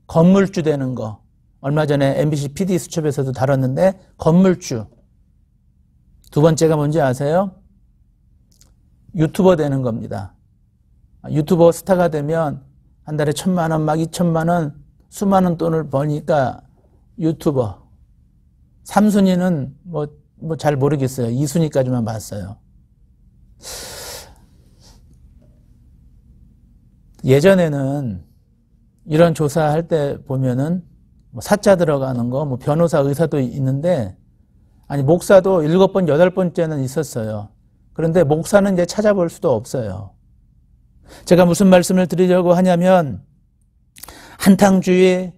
건물주 되는 거. 얼마 전에 MBC PD 수첩에서도 다뤘는데 건물주. 두 번째가 뭔지 아세요? 유튜버 되는 겁니다. 유튜버 스타가 되면 한 달에 1,000만 원, 막 2,000만 원, 수많은 돈을 버니까 유튜버. 3순위는 뭐 잘 모르겠어요. 2순위까지만 봤어요. 예전에는 이런 조사할 때 보면은 사자 들어가는 거, 변호사, 의사도 있는데, 아니, 목사도 7번, 8번째는 있었어요. 그런데 목사는 이제 찾아볼 수도 없어요. 제가 무슨 말씀을 드리려고 하냐면, 한탕주의,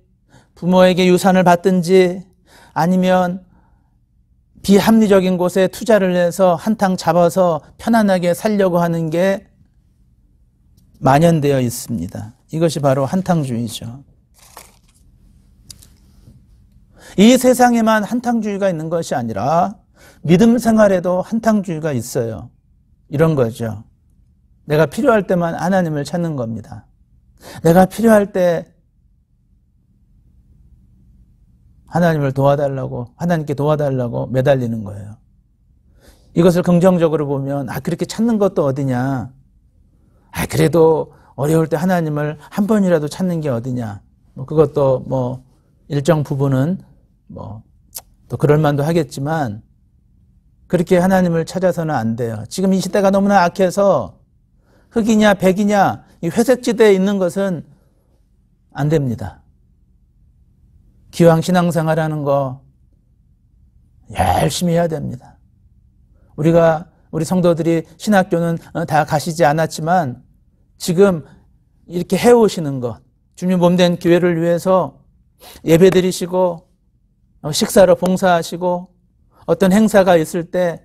부모에게 유산을 받든지 아니면 비합리적인 곳에 투자를 해서 한탕 잡아서 편안하게 살려고 하는 게 만연되어 있습니다. 이것이 바로 한탕주의죠. 이 세상에만 한탕주의가 있는 것이 아니라 믿음 생활에도 한탕주의가 있어요. 이런 거죠. 내가 필요할 때만 하나님을 찾는 겁니다. 내가 필요할 때 하나님을 도와달라고, 하나님께 도와달라고 매달리는 거예요. 이것을 긍정적으로 보면 그렇게 찾는 것도 어디냐. 그래도 어려울 때 하나님을 한 번이라도 찾는 게 어디냐. 그것도 일정 부분은 또 그럴 만도 하겠지만 그렇게 하나님을 찾아서는 안 돼요. 지금 이 시대가 너무나 악해서 흑이냐 백이냐 이 회색지대에 있는 것은 안 됩니다. 기왕 신앙생활하는 거 열심히 해야 됩니다. 우리 성도들이 신학교는 다 가시지 않았지만 지금 이렇게 해오시는 것, 주님 몸된 교회를 위해서 예배드리시고 식사로 봉사하시고 어떤 행사가 있을 때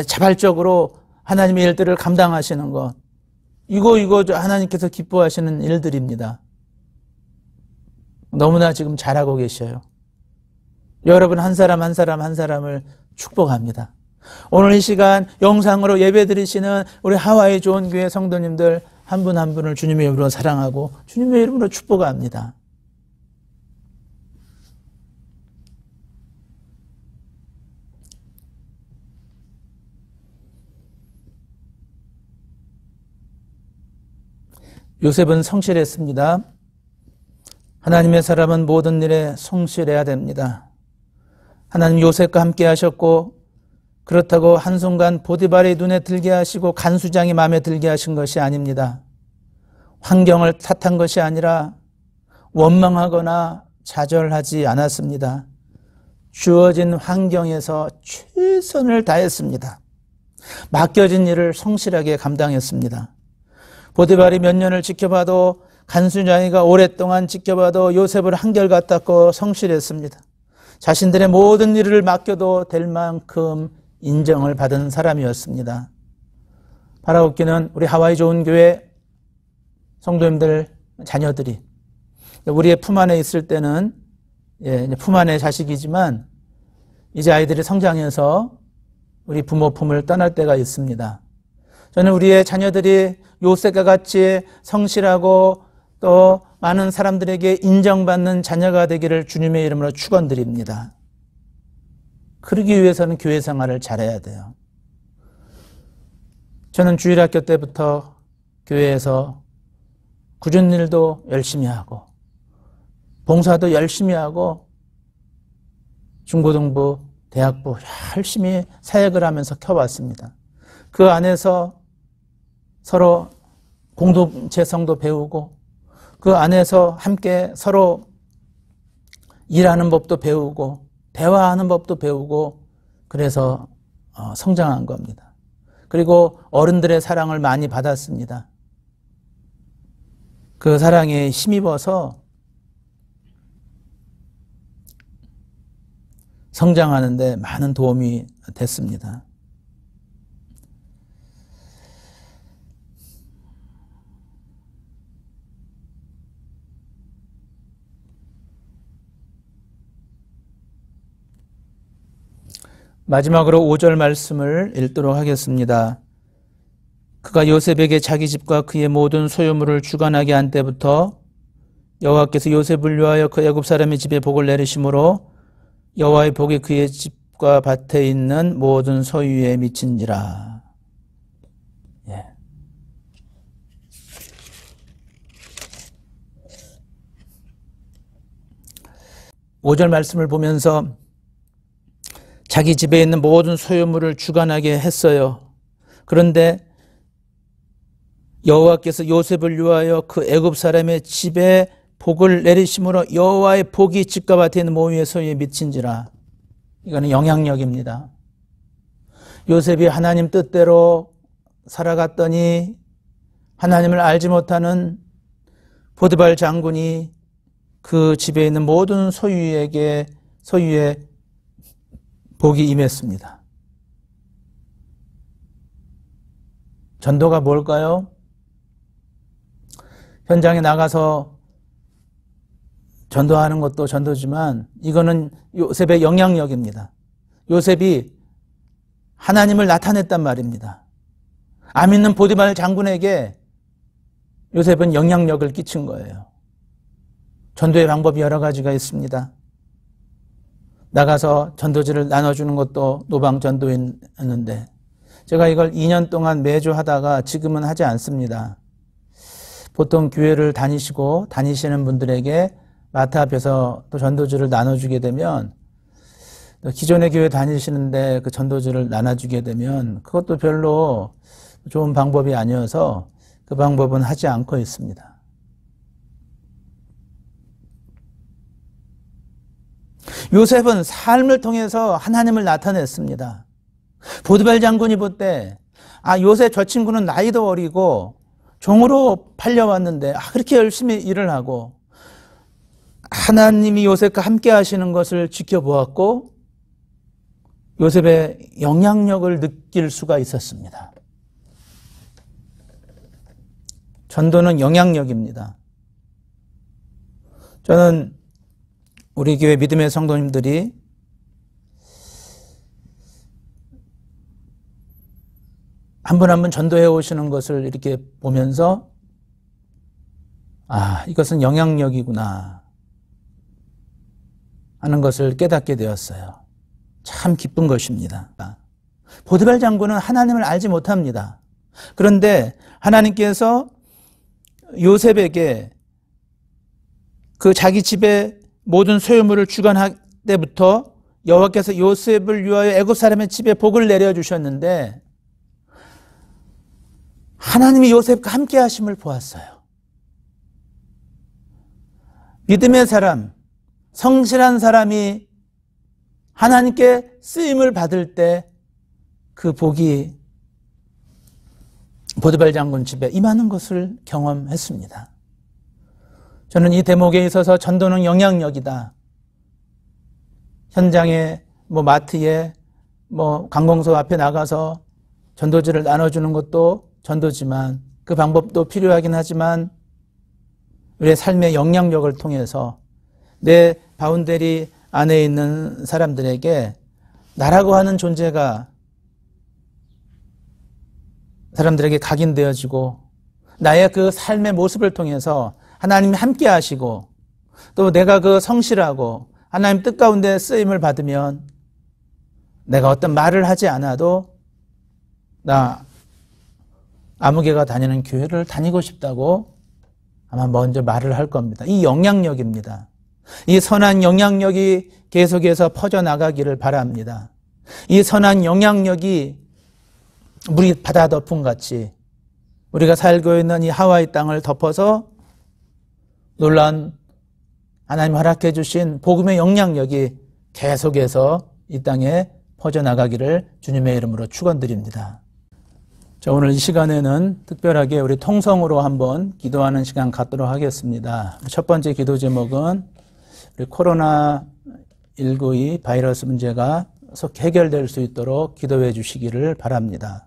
자발적으로 하나님의 일들을 감당하시는 것, 이거 하나님께서 기뻐하시는 일들입니다. 너무나 지금 잘하고 계셔요. 여러분 한 사람 한 사람을 축복합니다. 오늘 이 시간 영상으로 예배드리시는 우리 하와이 좋은 교회 성도님들 한 분 한 분을 주님의 이름으로 사랑하고 주님의 이름으로 축복합니다. 요셉은 성실했습니다. 하나님의 사람은 모든 일에 성실해야 됩니다. 하나님 요셉과 함께 하셨고 그렇다고 한순간 보디발의 눈에 들게 하시고 간수장이 마음에 들게 하신 것이 아닙니다. 환경을 탓한 것이 아니라 원망하거나 좌절하지 않았습니다. 주어진 환경에서 최선을 다했습니다. 맡겨진 일을 성실하게 감당했습니다. 보디발이 몇 년을 지켜봐도 간수장이가 오랫동안 지켜봐도 요셉을 한결같았고 성실했습니다. 자신들의 모든 일을 맡겨도 될 만큼 인정을 받은 사람이었습니다. 바라옵기는 우리 하와이 좋은 교회 성도님들 자녀들이 우리의 품 안에 있을 때는 품 안의 자식이지만 이제 아이들이 성장해서 우리 부모 품을 떠날 때가 있습니다. 저는 우리의 자녀들이 요셉과 같이 성실하고 또 많은 사람들에게 인정받는 자녀가 되기를 주님의 이름으로 축원드립니다. 그러기 위해서는 교회 생활을 잘해야 돼요. 저는 주일학교 때부터 교회에서 꾸준 일도 열심히 하고 봉사도 열심히 하고 중고등부, 대학부 열심히 사역을 하면서 켜왔습니다. 그 안에서 서로 공동체성도 배우고 그 안에서 함께 서로 일하는 법도 배우고 대화하는 법도 배우고 그래서 성장한 겁니다. 그리고 어른들의 사랑을 많이 받았습니다. 그 사랑에 힘입어서 성장하는 데 많은 도움이 됐습니다. 마지막으로 5절 말씀을 읽도록 하겠습니다. 그가 요셉에게 자기 집과 그의 모든 소유물을 주관하게 한 때부터 여호와께서 요셉을 위하여 그 애굽 사람의 집에 복을 내리심으로 여호와의 복이 그의 집과 밭에 있는 모든 소유에 미친지라. 5절 말씀을 보면서 자기 집에 있는 모든 소유물을 주관하게 했어요. 그런데 여호와께서 요셉을 위하여 그 애굽 사람의 집에 복을 내리심으로 여호와의 복이 집과 밭에 있는 모든 소유에 미친지라. 이거는 영향력입니다. 요셉이 하나님 뜻대로 살아갔더니 하나님을 알지 못하는 보디발 장군이 그 집에 있는 모든 소유에 복이 임했습니다. 전도가 뭘까요? 현장에 나가서 전도하는 것도 전도지만 이거는 요셉의 영향력입니다. 요셉이 하나님을 나타냈단 말입니다. 안 믿는 보디발 장군에게 요셉은 영향력을 끼친 거예요. 전도의 방법이 여러 가지가 있습니다. 나가서 전도지를 나눠주는 것도 노방전도였는데 제가 이걸 2년 동안 매주 하다가 지금은 하지 않습니다. 보통 교회를 다니시는 분들에게 마트 앞에서 또 전도지를 나눠주게 되면 기존의 교회 다니시는데 그 전도지를 나눠주게 되면 그것도 별로 좋은 방법이 아니어서 그 방법은 하지 않고 있습니다. 요셉은 삶을 통해서 하나님을 나타냈습니다. 보디발 장군이 볼 때 요셉 저 친구는 나이도 어리고 종으로 팔려왔는데 그렇게 열심히 일을 하고 하나님이 요셉과 함께 하시는 것을 지켜보았고 요셉의 영향력을 느낄 수가 있었습니다. 전도는 영향력입니다. 저는 우리 교회 믿음의 성도님들이 한 분 한 분 전도해 오시는 것을 이렇게 보면서 이것은 영향력이구나 하는 것을 깨닫게 되었어요. 참 기쁜 것입니다. 보디발 장군은 하나님을 알지 못합니다. 그런데 하나님께서 요셉에게 그 자기 집에 모든 소유물을 주관할 때부터 여호와께서 요셉을 위하여 애굽 사람의 집에 복을 내려주셨는데 하나님이 요셉과 함께 하심을 보았어요. 믿음의 사람, 성실한 사람이 하나님께 쓰임을 받을 때 그 복이 보디발 장군 집에 임하는 것을 경험했습니다. 저는 이 대목에 있어서 전도는 영향력이다. 현장에 마트에 관공서 앞에 나가서 전도지를 나눠주는 것도 전도지만 그 방법도 필요하긴 하지만 우리의 삶의 영향력을 통해서 내 바운더리 안에 있는 사람들에게 나라고 하는 존재가 사람들에게 각인되어지고 나의 그 삶의 모습을 통해서 하나님이 함께 하시고 또 내가 그 성실하고 하나님 뜻 가운데 쓰임을 받으면 내가 어떤 말을 하지 않아도 나 아무개가 다니는 교회를 다니고 싶다고 아마 먼저 말을 할 겁니다. 이 영향력입니다. 이 선한 영향력이 계속해서 퍼져나가기를 바랍니다. 이 선한 영향력이 물이 바다 덮음같이 우리가 살고 있는 이 하와이 땅을 덮어서 놀라운 하나님 허락해 주신 복음의 영향력이 계속해서 이 땅에 퍼져나가기를 주님의 이름으로 축원드립니다. 자, 오늘 이 시간에는 특별하게 우리 통성으로 한번 기도하는 시간 갖도록 하겠습니다. 첫 번째 기도 제목은 우리 코로나19 이 바이러스 문제가 속 해결될 수 있도록 기도해 주시기를 바랍니다.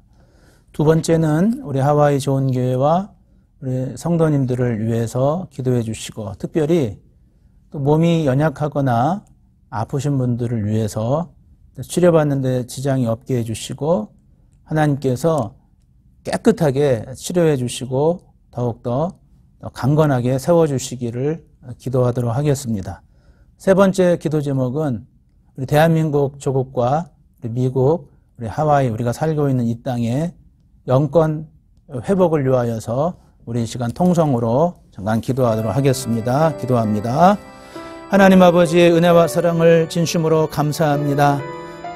두 번째는 우리 하와이 좋은 교회와 우리 성도님들을 위해서 기도해 주시고 특별히 또 몸이 연약하거나 아프신 분들을 위해서 치료받는 데 지장이 없게 해주시고 하나님께서 깨끗하게 치료해 주시고 더욱더 강건하게 세워주시기를 기도하도록 하겠습니다. 세 번째 기도 제목은 우리 대한민국 조국과 우리 미국, 우리 하와이, 우리가 살고 있는 이 땅의 영권 회복을 위하여서 우리 이 시간 통성으로 잠깐 기도하도록 하겠습니다. 기도합니다. 하나님 아버지의 은혜와 사랑을 진심으로 감사합니다.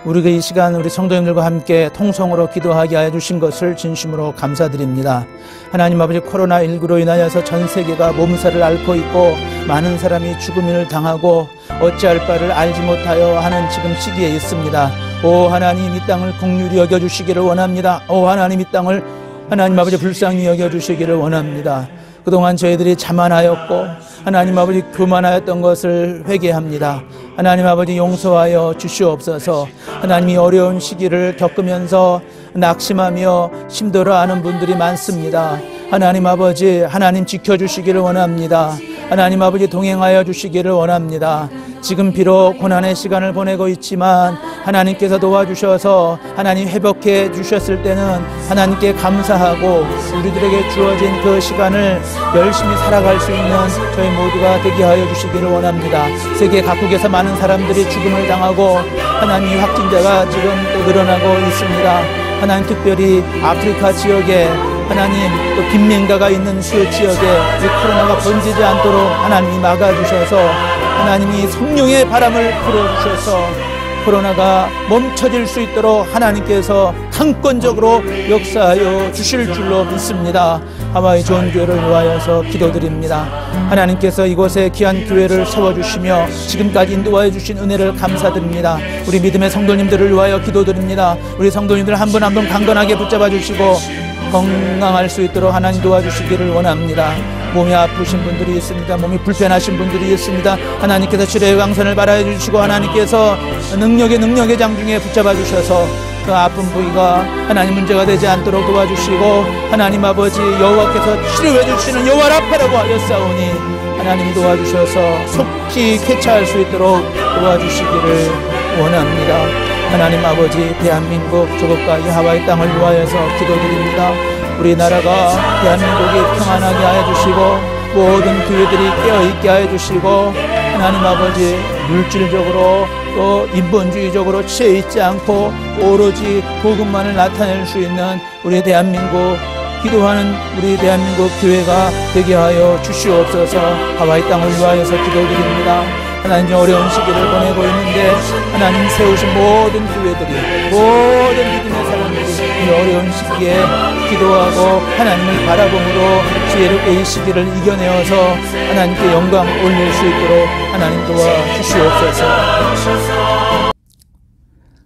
우리가 이 시간 우리 성도님들과 함께 통성으로 기도하게 하여 주신 것을 진심으로 감사드립니다. 하나님 아버지 코로나19로 인하여서 전 세계가 몸살을 앓고 있고 많은 사람이 죽음을 당하고 어찌할 바를 알지 못하여 하는 지금 시기에 있습니다. 오 하나님 이 땅을 긍휼히 여겨주시기를 원합니다. 오 하나님 이 땅을 하나님 아버지 불쌍히 여겨주시기를 원합니다. 그동안 저희들이 자만하였고 하나님 아버지 교만하였던 것을 회개합니다. 하나님 아버지 용서하여 주시옵소서. 하나님이 어려운 시기를 겪으면서 낙심하며 힘들어하는 분들이 많습니다. 하나님 아버지 하나님 지켜주시기를 원합니다. 하나님 아버지 동행하여 주시기를 원합니다. 지금 비록 고난의 시간을 보내고 있지만 하나님께서 도와주셔서 하나님 회복해 주셨을 때는 하나님께 감사하고 우리들에게 주어진 그 시간을 열심히 살아갈 수 있는 저희 모두가 되게 하여 주시기를 원합니다. 세계 각국에서 많은 사람들이 죽음을 당하고 하나님 확진자가 지금 또 늘어나고 있습니다. 하나님 특별히 아프리카 지역에 하나님 또 빈민가가 있는 그 지역에 이 코로나가 번지지 않도록 하나님이 막아주셔서 하나님이 성령의 바람을 불어주셔서 코로나가 멈춰질 수 있도록 하나님께서 강권적으로 역사하여 주실 줄로 믿습니다. 하와이 좋은 교회를 위하여서 기도드립니다. 하나님께서 이곳에 귀한 교회를 세워주시며 지금까지 인도하여 주신 은혜를 감사드립니다. 우리 믿음의 성도님들을 위하여 기도드립니다. 우리 성도님들 한 분 한 분 강건하게 붙잡아 주시고 건강할 수 있도록 하나님 도와주시기를 원합니다. 몸이 아프신 분들이 있습니다. 몸이 불편하신 분들이 있습니다. 하나님께서 치료의 강선을 발하여 주시고 하나님께서 능력의 장중에 붙잡아 주셔서 그 아픈 부위가 하나님 문제가 되지 않도록 도와주시고 하나님 아버지 여호와께서 치료해 주시는 여호와 라파라고 하였사오니 하나님 도와주셔서 속히 쾌차할 수 있도록 도와주시기를 원합니다. 하나님 아버지 대한민국 조국과 이 하와이 땅을 위하여서 기도드립니다. 우리나라가 대한민국이 평안하게 하여 주시고 모든 교회들이 깨어있게 하여 주시고 하나님 아버지 물질적으로 또 인본주의적으로 취해 있지 않고 오로지 복음만을 나타낼 수 있는 우리 대한민국 기도하는 우리 대한민국 교회가 되게 하여 주시옵소서. 하와이 땅을 위하여서 기도드립니다. 하나님 어려운 시기를 보내고 있는데 하나님 세우신 모든 교회들이, 모든 믿음의 사람들이 이 어려운 시기에 기도하고 하나님을 바라봄으로 지혜롭게 이 시기를 이겨내어서 하나님께 영광 올릴 수 있도록 하나님 도와주시옵소서.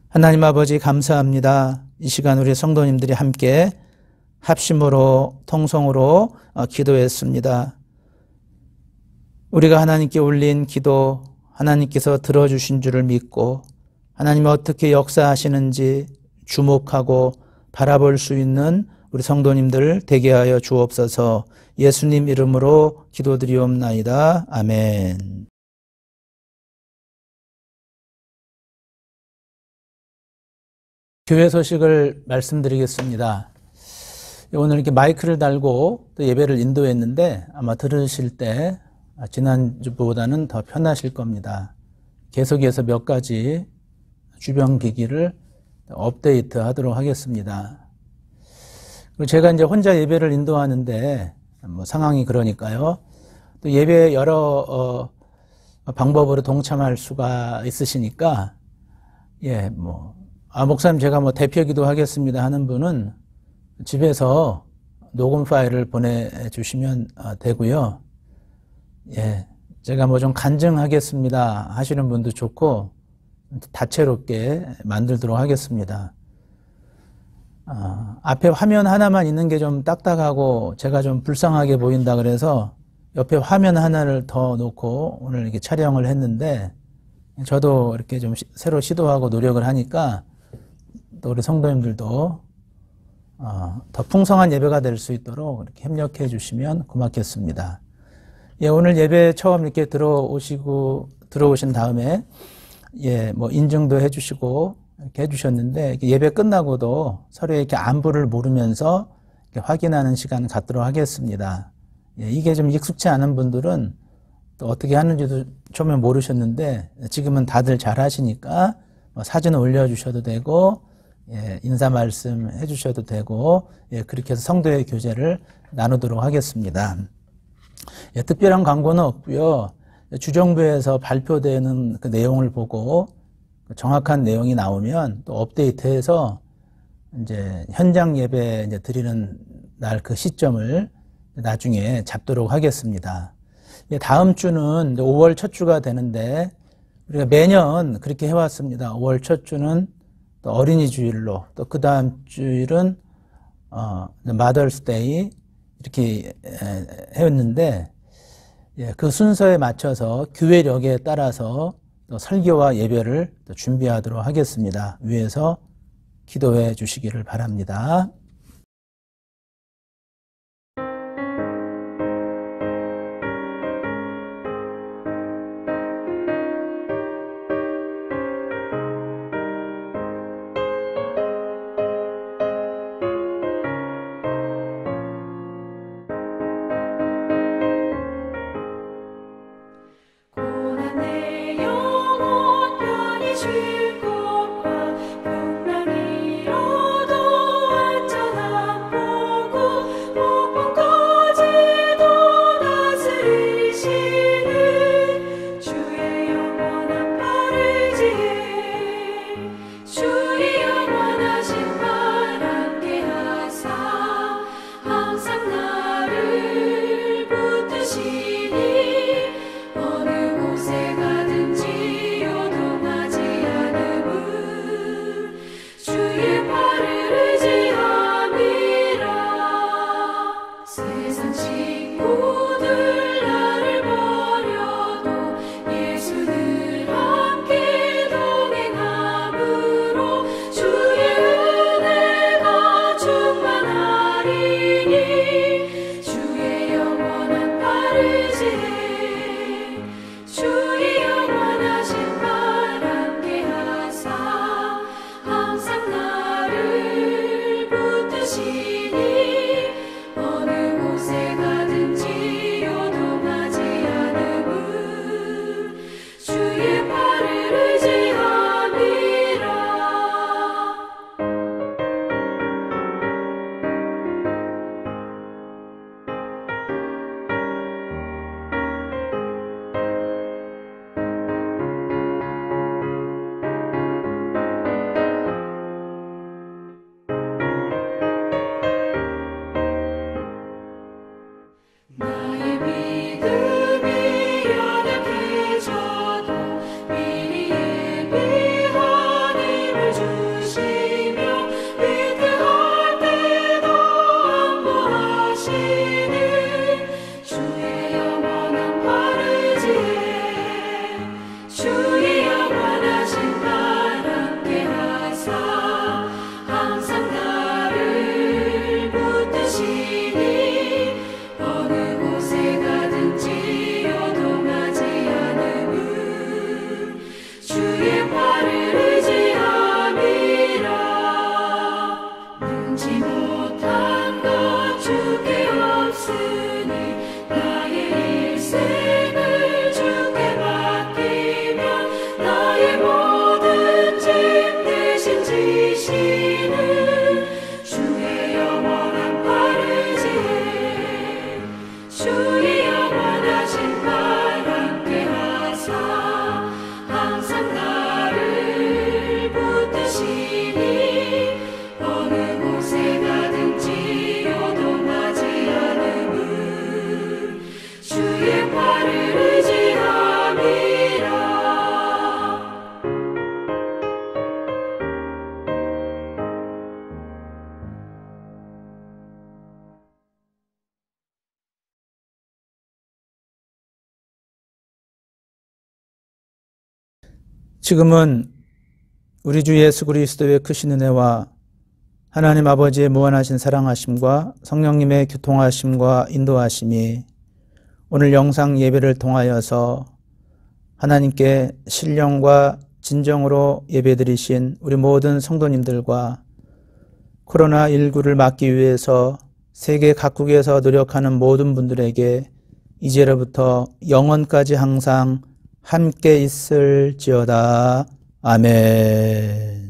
하나님 아버지 감사합니다. 이 시간 우리 성도님들이 함께 합심으로 통성으로 기도했습니다. 우리가 하나님께 올린 기도, 하나님께서 들어주신 줄을 믿고 하나님이 어떻게 역사하시는지 주목하고 바라볼 수 있는 우리 성도님들 되게 하여 주옵소서. 예수님 이름으로 기도드리옵나이다. 아멘. 교회 소식을 말씀드리겠습니다. 오늘 이렇게 마이크를 달고 또 예배를 인도했는데 아마 들으실 때 지난주보다는 더 편하실 겁니다. 계속해서 몇 가지 주변 기기를 업데이트 하도록 하겠습니다. 그리고 제가 이제 혼자 예배를 인도하는데 상황이 그러니까요. 또 예배 여러 방법으로 동참할 수가 있으시니까 목사님 제가 대표 기도하겠습니다 하는 분은 집에서 녹음 파일을 보내주시면 되고요. 제가 좀 간증하겠습니다 하시는 분도 좋고 다채롭게 만들도록 하겠습니다. 앞에 화면 하나만 있는 게 좀 딱딱하고 제가 좀 불쌍하게 보인다 그래서 옆에 화면 하나를 더 놓고 오늘 이렇게 촬영을 했는데 저도 이렇게 좀 새로 시도하고 노력을 하니까 또 우리 성도님들도 더 풍성한 예배가 될 수 있도록 이렇게 협력해 주시면 고맙겠습니다. 오늘 예배 처음 이렇게 들어오신 다음에 인증도 해 주시고 이렇게 해 주셨는데 예배 끝나고도 서로 이렇게 안부를 물으면서 이렇게 확인하는 시간 갖도록 하겠습니다. 이게 좀 익숙치 않은 분들은 또 어떻게 하는지도 처음에 모르셨는데 지금은 다들 잘 하시니까 사진 올려주셔도 되고 인사 말씀 해주셔도 되고 그렇게 해서 성도의 교제를 나누도록 하겠습니다. 특별한 광고는 없고요. 주정부에서 발표되는 그 내용을 보고 정확한 내용이 나오면 또 업데이트해서 이제 현장 예배 이제 드리는 날 그 시점을 나중에 잡도록 하겠습니다. 다음 주는 5월 첫 주가 되는데 우리가 매년 그렇게 해왔습니다. 5월 첫 주는 또 어린이 주일로 또 그 다음 주일은 마더스 데이 이렇게 해왔는데 그 순서에 맞춰서 교회력에 따라서 또 설교와 예배를 또 준비하도록 하겠습니다. 위에서 기도해 주시기를 바랍니다. 쉴 곳과 평강 위로도 앉아 지금은 우리 주 예수 그리스도의 크신 은혜와 하나님 아버지의 무한하신 사랑하심과 성령님의 교통하심과 인도하심이 오늘 영상 예배를 통하여서 하나님께 신령과 진정으로 예배드리신 우리 모든 성도님들과 코로나19를 막기 위해서 세계 각국에서 노력하는 모든 분들에게 이제로부터 영원까지 항상 함께 있을지어다. 아멘.